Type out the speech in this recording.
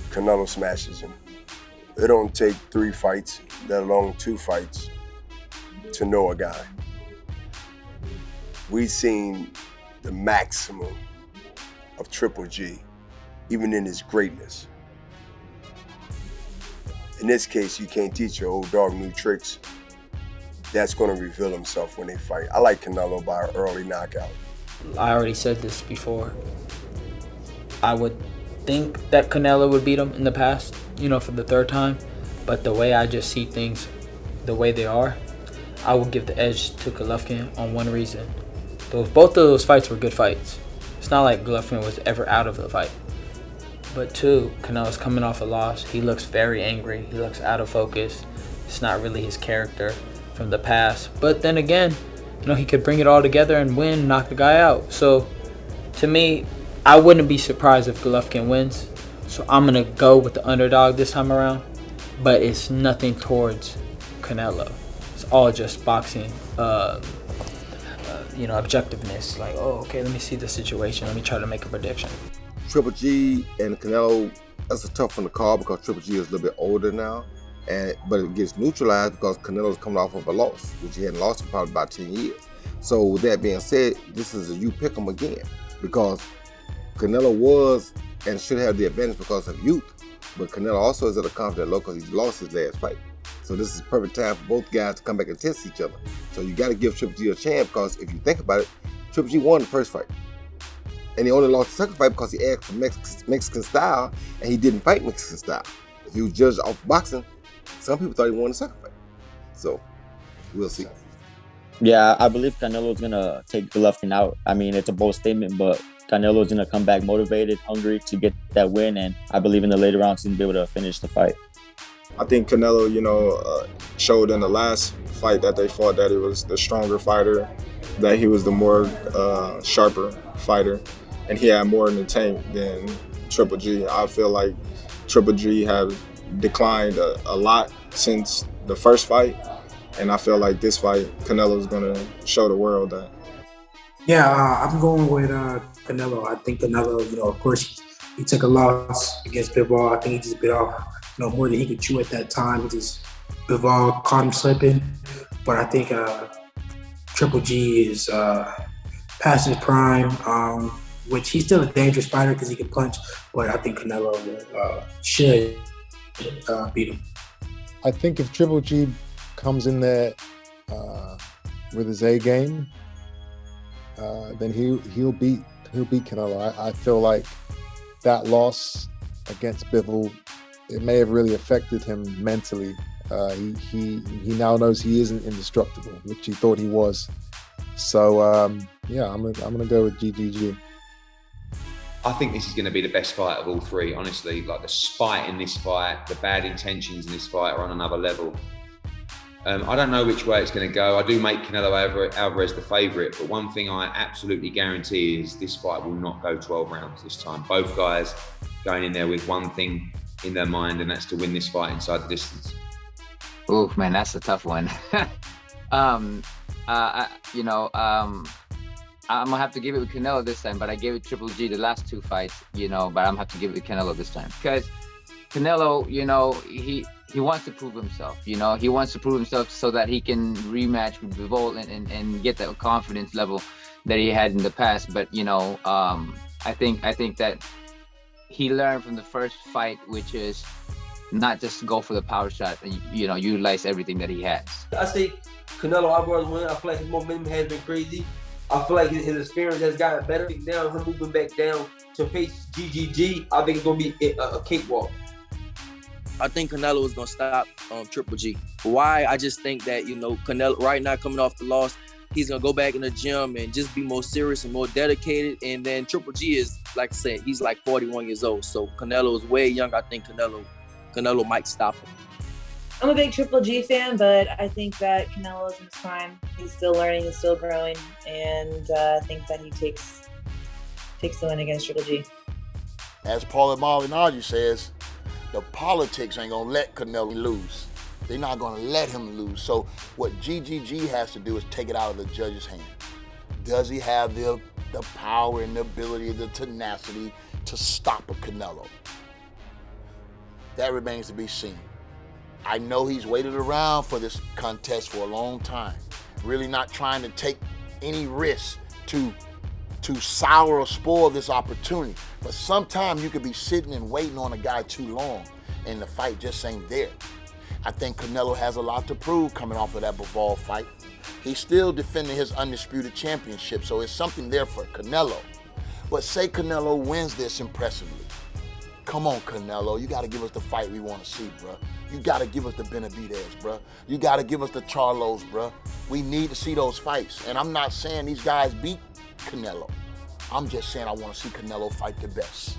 Canelo smashes him. It don't take 3 fights, let alone 2 fights, to know a guy. We've seen the maximum of Triple G, even in his greatness. In this case, you can't teach your old dog new tricks. That's going to reveal himself when they fight. I like Canelo by an early knockout. I already said this before. I would think that Canelo would beat him in the past, for the 3rd time. But the way I just see things, the way they are, I would give the edge to Golovkin on one reason. Both of those fights were good fights. It's not like Golovkin was ever out of the fight. But 2, Canelo's coming off a loss. He looks very angry. He looks out of focus. It's not really his character from the past. But then again, he could bring it all together and win, knock the guy out. So to me, I wouldn't be surprised if Golovkin wins. So I'm going to go with the underdog this time around. But it's nothing towards Canelo. It's all just boxing, objectiveness. Like, okay, let me see the situation. Let me try to make a prediction. Triple G and Canelo, that's a tough one to call because Triple G is a little bit older now. But it gets neutralized because Canelo's coming off of a loss, which he hadn't lost in probably about 10 years. So with that being said, this is a you pick 'em again because Canelo was and should have the advantage because of youth. But Canelo also is at a confident low because he's lost his last fight. So this is a perfect time for both guys to come back and test each other. So you got to give Triple G a chance because if you think about it, Triple G won the first fight. And he only lost the second fight because he asked for Mexican style and he didn't fight Mexican style. If he was judged off boxing, some people thought he won the second fight. So we'll see. Yeah, I believe Canelo's going to take Golovkin out. I mean, it's a bold statement, but Canelo's going to come back motivated, hungry to get that win. And I believe in the later rounds he's going to be able to finish the fight. I think Canelo, showed in the last fight that they fought that he was the stronger fighter, that he was the more sharper fighter, and he had more in the tank than Triple G. I feel like Triple G has declined a lot since the first fight, and I feel like this fight, Canelo's going to show the world that. Yeah, I'm going with Canelo. I think Canelo, of course, he took a loss against Bivol. I think he just bit off, more than he could chew at that time. Bivol caught him slipping. But I think Triple G is past his prime, which he's still a dangerous fighter because he can punch. But I think Canelo should beat him. I think if Triple G comes in there with his A game, then he'll beat Canelo. I feel like that loss against Bivol, it may have really affected him mentally. He now knows he isn't indestructible, which he thought he was. So I'm gonna go with GGG. I think this is going to be the best fight of all 3, honestly. Like the spite in this fight, the bad intentions in this fight are on another level. I don't know which way it's going to go. I do make Canelo Alvarez the favourite, but one thing I absolutely guarantee is this fight will not go 12 rounds this time. Both guys going in there with one thing in their mind, and that's to win this fight inside the distance. Oof, man, that's a tough one. I'm gonna have to give it with Canelo this time, but I gave it Triple G the last 2 fights, but I'm gonna have to give it with Canelo this time because Canelo, he wants to prove himself. He wants to prove himself so that he can rematch with Bivol and get that confidence level that he had in the past. But I think that he learned from the first fight, which is not just go for the power shot and utilize everything that he has. I say Canelo Alvarez win. I feel like his momentum has been crazy. I feel like his experience has gotten better. Now him moving back down to face GGG, I think it's gonna be a cakewalk. I think Canelo is gonna stop Triple G. Why? I just think that Canelo right now coming off the loss, he's gonna go back in the gym and just be more serious and more dedicated. And then Triple G is, like I said, he's like 41 years old. So Canelo is way young. I think Canelo might stop him. I'm a big Triple G fan, but I think that Canelo's in his prime. He's still learning, he's still growing, and I think that he takes the win against Triple G. As Paulie Malignaggi says, the politics ain't gonna let Canelo lose. They're not gonna let him lose. So what GGG has to do is take it out of the judge's hand. Does he have the power and the ability, the tenacity to stop a Canelo? That remains to be seen. I know he's waited around for this contest for a long time, really not trying to take any risks to sour or spoil this opportunity. But sometimes you could be sitting and waiting on a guy too long and the fight just ain't there. I think Canelo has a lot to prove coming off of that Bivol fight. He's still defending his undisputed championship, so it's something there for Canelo. But say Canelo wins this impressively. Come on, Canelo, you gotta give us the fight we wanna see, bruh. You gotta give us the Benavidez, bruh. You gotta give us the Charlos, bruh. We need to see those fights. And I'm not saying these guys beat Canelo. I'm just saying I wanna see Canelo fight the best.